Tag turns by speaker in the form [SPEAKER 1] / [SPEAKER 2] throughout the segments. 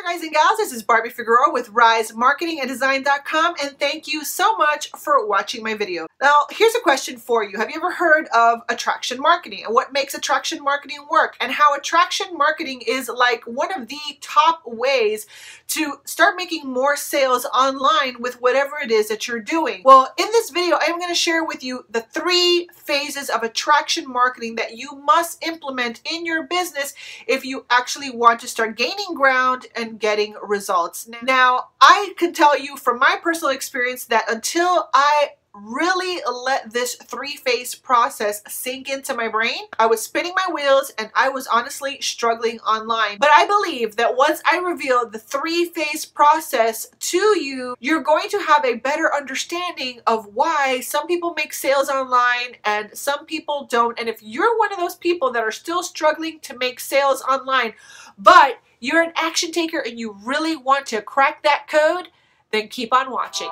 [SPEAKER 1] guys and gals, this is Barbie Figueroa with RiseMarketingAndDesign.com, and thank you so much for watching my video. Now, here's a question for you. Have you ever heard of attraction marketing and what makes attraction marketing work, and how attraction marketing is like one of the top ways to start making more sales online with whatever it is that you're doing? Well, in this video, I'm going to share with you the 3 phases of attraction marketing that you must implement in your business if you actually want to start gaining ground and getting results. Now, I can tell you from my personal experience that until I really let this 3-phase process sink into my brain, I was spinning my wheels and I was honestly struggling online. But I believe that once I reveal the 3-phase process to you, you're going to have a better understanding of why some people make sales online and some people don't. And if you're one of those people that are still struggling to make sales online, but you're an action taker and you really want to crack that code, then keep on watching.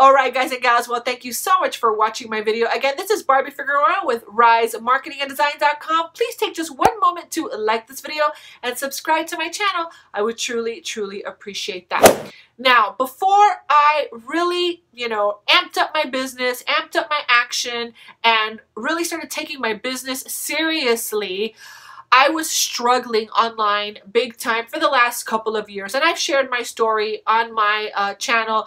[SPEAKER 1] Alright guys and gals, well, thank you so much for watching my video. Again, this is Barbie Figueroa with RiseMarketingAndDesign.com. Please take just one moment to like this video and subscribe to my channel. I would truly appreciate that. Now, before I really, amped up my business, amped up my action, and really started taking my business seriously, I was struggling online big time for the last couple of years, and I've shared my story on my channel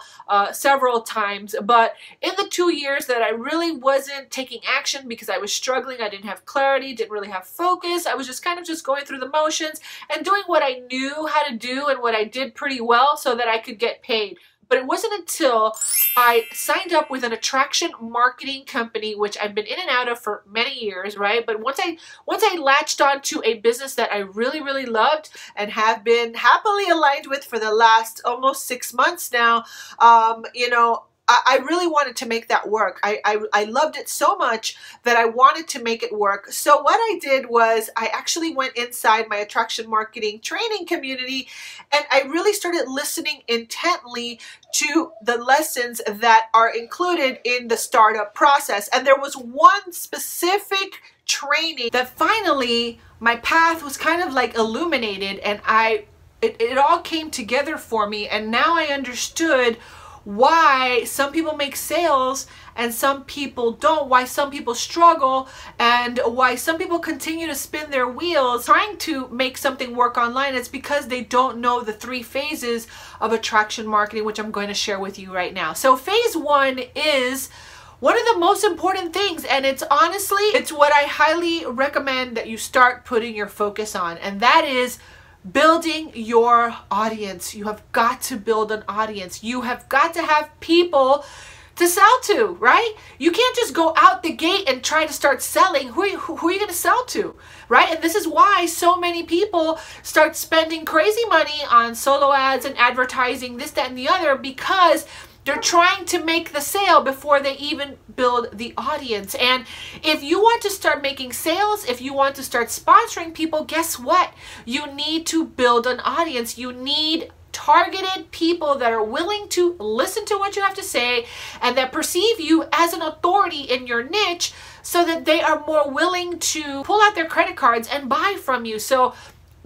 [SPEAKER 1] several times. But in the 2 years that I really wasn't taking action because I was struggling, I didn't have clarity, didn't really have focus, I was just kind of going through the motions and doing what I knew how to do and what I did pretty well so that I could get paid. But it wasn't until I signed up with an attraction marketing company, which I've been in and out of for many years, right? But once I latched onto a business that I really loved and have been happily aligned with for the last almost 6 months now, I really wanted to make that work. I loved it so much that I wanted to make it work. So what I did was I actually went inside my attraction marketing training community and I really started listening intently to the lessons that are included in the startup process. And there was one specific training that finally my path was kind of like illuminated, and it all came together for me, and now I understood why some people make sales and some people don't, why some people struggle, and why some people continue to spin their wheels trying to make something work online. It's because they don't know the 3 phases of attraction marketing, which I'm going to share with you right now. So phase 1 is one of the most important things, and it's what I highly recommend that you start putting your focus on, and that is building your audience. You have got to build an audience. You have got to have people to sell to, right? You can't just go out the gate and try to start selling. Who are you going to sell to, right? And this is why so many people start spending crazy money on solo ads and advertising, this, that, and the other, because they're trying to make the sale before they even build the audience. And if you want to start making sales, if you want to start sponsoring people, guess what? You need to build an audience. You need targeted people that are willing to listen to what you have to say and that perceive you as an authority in your niche, so that they are more willing to pull out their credit cards and buy from you. So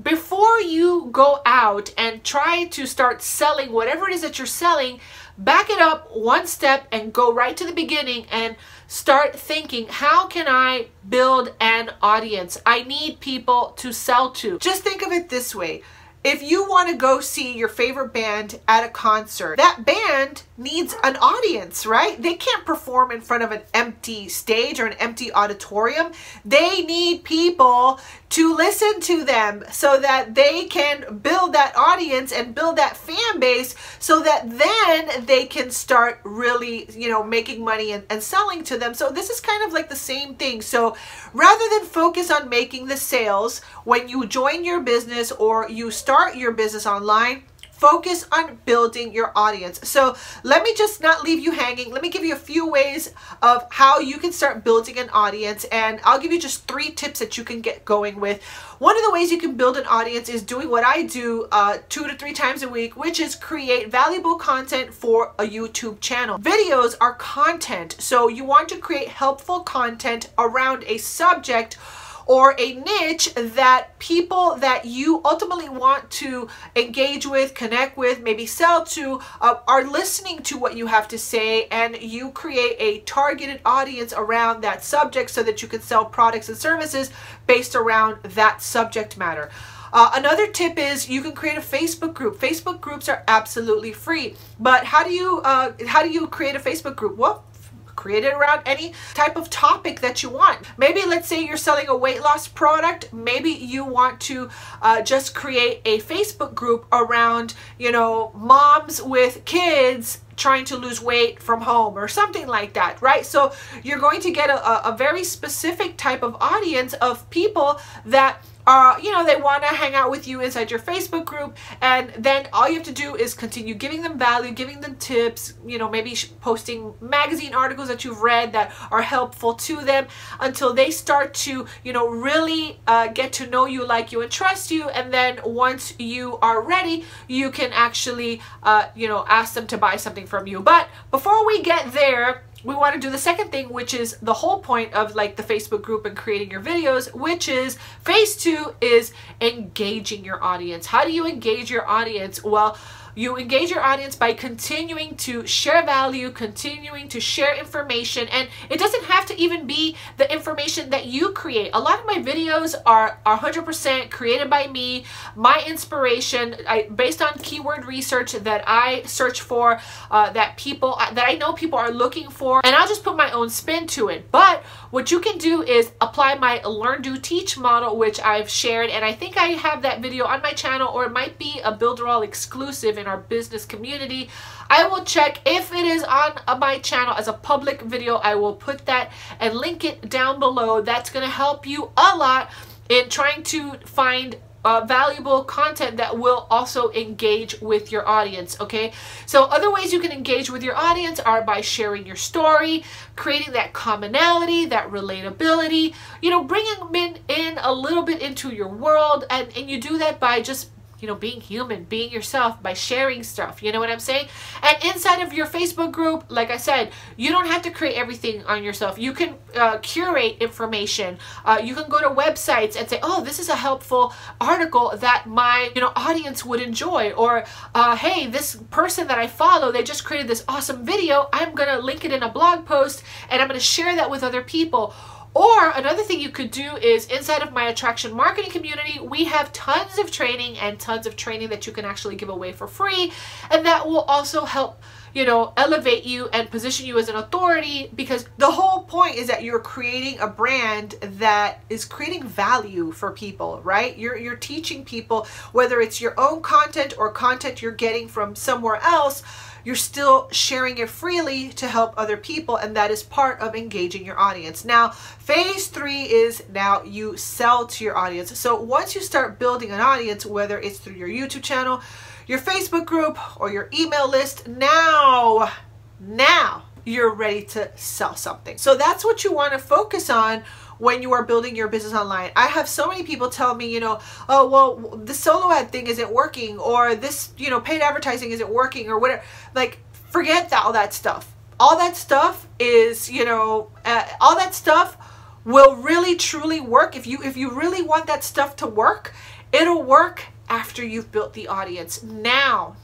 [SPEAKER 1] before you go out and try to start selling whatever it is that you're selling, back it up one step and go right to the beginning and start thinking, how can I build an audience? I need people to sell to. Just think of it this way. If you want to go see your favorite band at a concert, that band needs an audience, right? They can't perform in front of an empty stage or an empty auditorium. They need people to listen to them so that they can build that audience and build that fan base, so that then they can start really, making money and selling to them. So this is kind of like the same thing. So rather than focus on making the sales when you join your business or you start your business online, focus on building your audience. So let me just not leave you hanging. Let me give you a few ways of how you can start building an audience, and I'll give you just 3 tips that you can get going with. One of the ways you can build an audience is doing what I do 2 to 3 times a week, which is create valuable content for a YouTube channel. Videos are content, so you want to create helpful content around a subject or a niche that people that you ultimately want to engage with, connect with, maybe sell to, are listening to what you have to say, and you create a targeted audience around that subject so that you can sell products and services based around that subject matter. Another tip is you can create a Facebook group. Facebook groups are absolutely free, but how do you create a Facebook group? Well, create it around any type of topic that you want. Maybe let's say you're selling a weight loss product. Maybe you want to just create a Facebook group around, you know, moms with kids trying to lose weight from home or something like that, right? So you're going to get a very specific type of audience of people that you know, they want to hang out with you inside your Facebook group, and then all you have to do is continue giving them value, giving them tips, you know, maybe posting magazine articles that you've read that are helpful to them until they start to, you know, really get to know you, like you, and trust you. And then once you are ready, you can actually, you know, ask them to buy something from you. But before we get there, we want to do the second thing, which is the whole point of like the Facebook group and creating your videos, which is phase 2 is engaging your audience. How do you engage your audience? Well, you engage your audience by continuing to share value, continuing to share information, and it doesn't have to even be the information that you create. A lot of my videos are 100% created by me, my inspiration, based on keyword research that I search for, that I know people are looking for, and I'll just put my own spin to it. But what you can do is apply my Learn, Do, Teach model, which I've shared, and I think I have that video on my channel, or it might be a Builderall exclusive in our business community. I will check if it is on my channel as a public video. I will put that and link it down below. That's going to help you a lot in trying to find valuable content that will also engage with your audience. Okay, so other ways you can engage with your audience are by sharing your story, creating that commonality, that relatability, you know, bringing them in a little bit into your world, and you do that by just, you know, being human, being yourself, by sharing stuff. You know what I'm saying? And inside of your Facebook group, like I said, you don't have to create everything on yourself. You can curate information. You can go to websites and say, oh, this is a helpful article that my, you know, audience would enjoy. Or, hey, this person that I follow, they just created this awesome video. I'm going to link it in a blog post, and I'm going to share that with other people. Or another thing you could do is inside of my attraction marketing community, we have tons of training that you can actually give away for free. And that will also help, you know, elevate you and position you as an authority, because the whole point is that you're creating a brand that is creating value for people, right? You're teaching people, whether it's your own content or content you're getting from somewhere else, you're still sharing it freely to help other people, and that is part of engaging your audience. Now, phase 3 is now you sell to your audience. So once you start building an audience, whether it's through your YouTube channel, your Facebook group, or your email list, now you're ready to sell something. So that's what you want to focus on when you are building your business online. I have so many people tell me, you know, oh, well, the solo ad thing isn't working, or this, you know, paid advertising isn't working, or whatever. Like, forget all that stuff. All that stuff is, you know, all that stuff will really truly work. If you really want that stuff to work, it'll work after you've built the audience. Now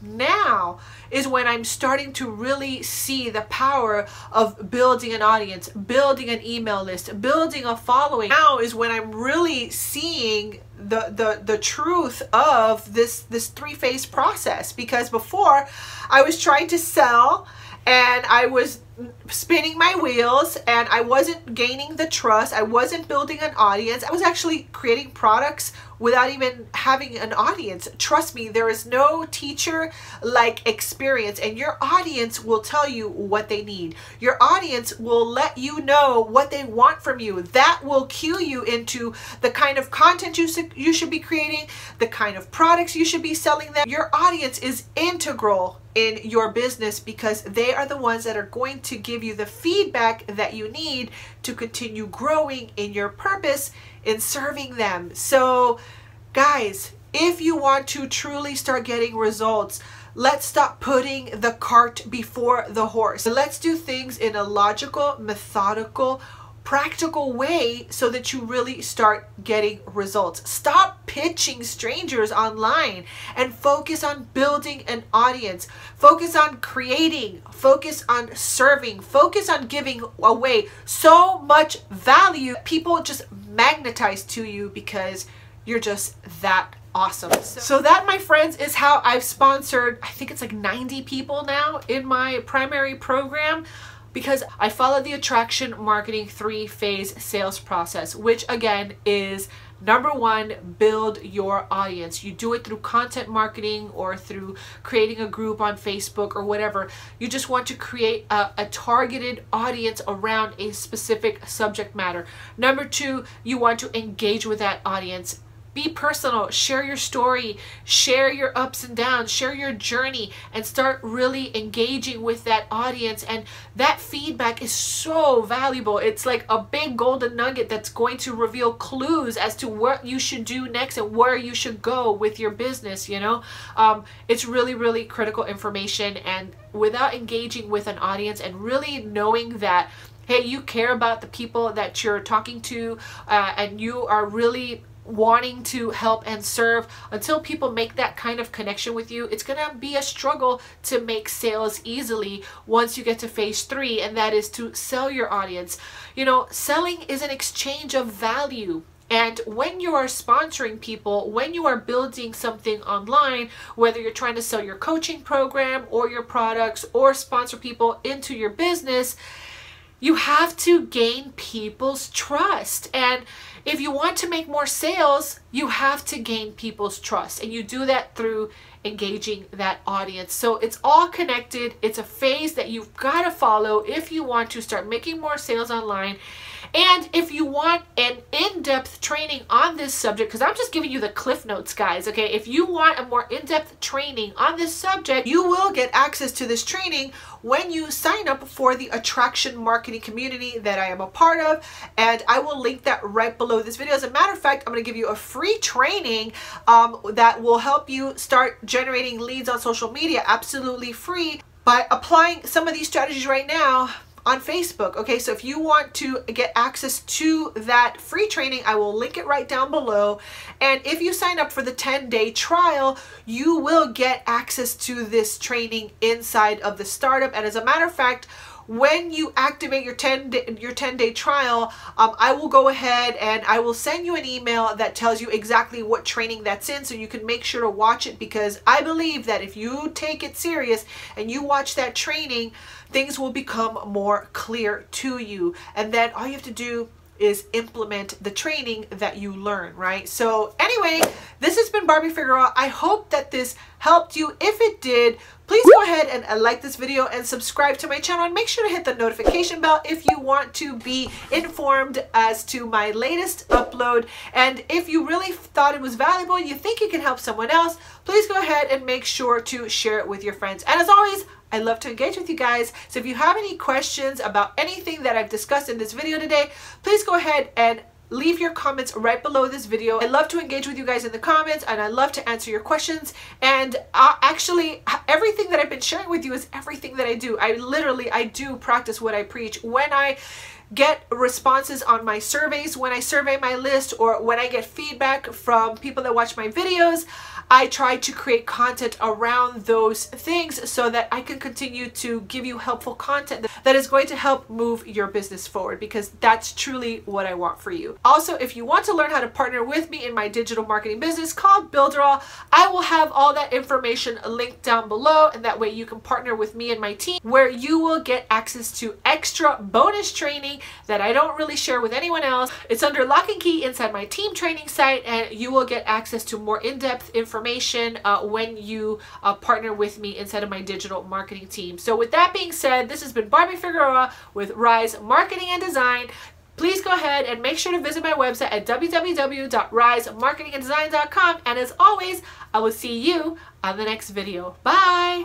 [SPEAKER 1] is when I'm starting to really see the power of building an audience, building an email list, building a following. Now is when I'm really seeing the truth of this 3-phase process, because before I was trying to sell and I was spinning my wheels and I wasn't gaining the trust. I wasn't building an audience. I was actually creating products without even having an audience. Trust me, there is no teacher like experience, and your audience will tell you what they need. Your audience will let you know what they want from you. That will cue you into the kind of content you should be creating, the kind of products you should be selling them. Your audience is integral in your business because they are the ones that are going to give you the feedback that you need to continue growing in your purpose in serving them. So guys, if you want to truly start getting results, let's stop putting the cart before the horse. Let's do things in a logical, methodical, practical way so that you really start getting results. Stop pitching strangers online and focus on building an audience. Focus on creating, focus on serving, focus on giving away so much value. People just magnetize to you because you're just that awesome. So that, my friends, is how I've sponsored, I think it's like 90 people now in my primary program, because I follow the attraction marketing 3-phase sales process, which again is number 1, build your audience. You do it through content marketing or through creating a group on Facebook or whatever. You just want to create a targeted audience around a specific subject matter. Number 2, you want to engage with that audience. Be personal, share your story, share your ups and downs, share your journey, and start really engaging with that audience. And that feedback is so valuable. It's like a big golden nugget that's going to reveal clues as to what you should do next and where you should go with your business, you know? It's really, really critical information. And without engaging with an audience and really knowing that, hey, you care about the people that you're talking to, and you are really wanting to help and serve, until people make that kind of connection with you, it's gonna be a struggle to make sales easily once you get to phase 3, and that is to sell your audience. You know, selling is an exchange of value. And when you are sponsoring people, when you are building something online, whether you're trying to sell your coaching program or your products or sponsor people into your business, you have to gain people's trust. And if you want to make more sales, you have to gain people's trust. And you do that through engaging that audience. So it's all connected. It's a phase that you've got to follow if you want to start making more sales online. And if you want an in-depth training on this subject, because I'm just giving you the cliff notes, guys, okay? If you want a more in-depth training on this subject, you will get access to this training when you sign up for the attraction marketing community that I am a part of. And I will link that right below this video. As a matter of fact, I'm going to give you a free training that will help you start generating leads on social media absolutely free by applying some of these strategies right now on Facebook. Okay, so if you want to get access to that free training, I will link it right down below. And if you sign up for the 10-day trial, you will get access to this training inside of the startup. And as a matter of fact, when you activate your 10-day trial, I will go ahead and I will send you an email that tells you exactly what training that's in, so you can make sure to watch it, because I believe that if you take it serious and you watch that training, things will become more clear to you. And then all you have to do is implement the training that you learn, right? So anyway, this has been Barbie Figueroa. I hope that this helped you. If it did, please go ahead and like this video and subscribe to my channel, and make sure to hit the notification bell if you want to be informed as to my latest upload. And if you really thought it was valuable, you think it can help someone else, please go ahead and make sure to share it with your friends. And as always, I love to engage with you guys. So if you have any questions about anything that I've discussed in this video today, please go ahead and leave your comments right below this video. I love to engage with you guys in the comments, and I love to answer your questions. And actually, everything that I've been sharing with you is everything that I do. I do practice what I preach. When I get responses on my surveys when I survey my list, or when I get feedback from people that watch my videos, I try to create content around those things so that I can continue to give you helpful content that is going to help move your business forward, because that's truly what I want for you. Also, if you want to learn how to partner with me in my digital marketing business called BuilderAll, I will have all that information linked down below, and that way you can partner with me and my team, where you will get access to extra bonus training that I don't really share with anyone else. It's under lock and key inside my team training site, and you will get access to more in-depth information when you partner with me inside of my digital marketing team. So with that being said, this has been Barbie Figueroa with Rise Marketing and Design. Please go ahead and make sure to visit my website at www.risemarketinganddesign.com. And as always, I will see you on the next video. Bye!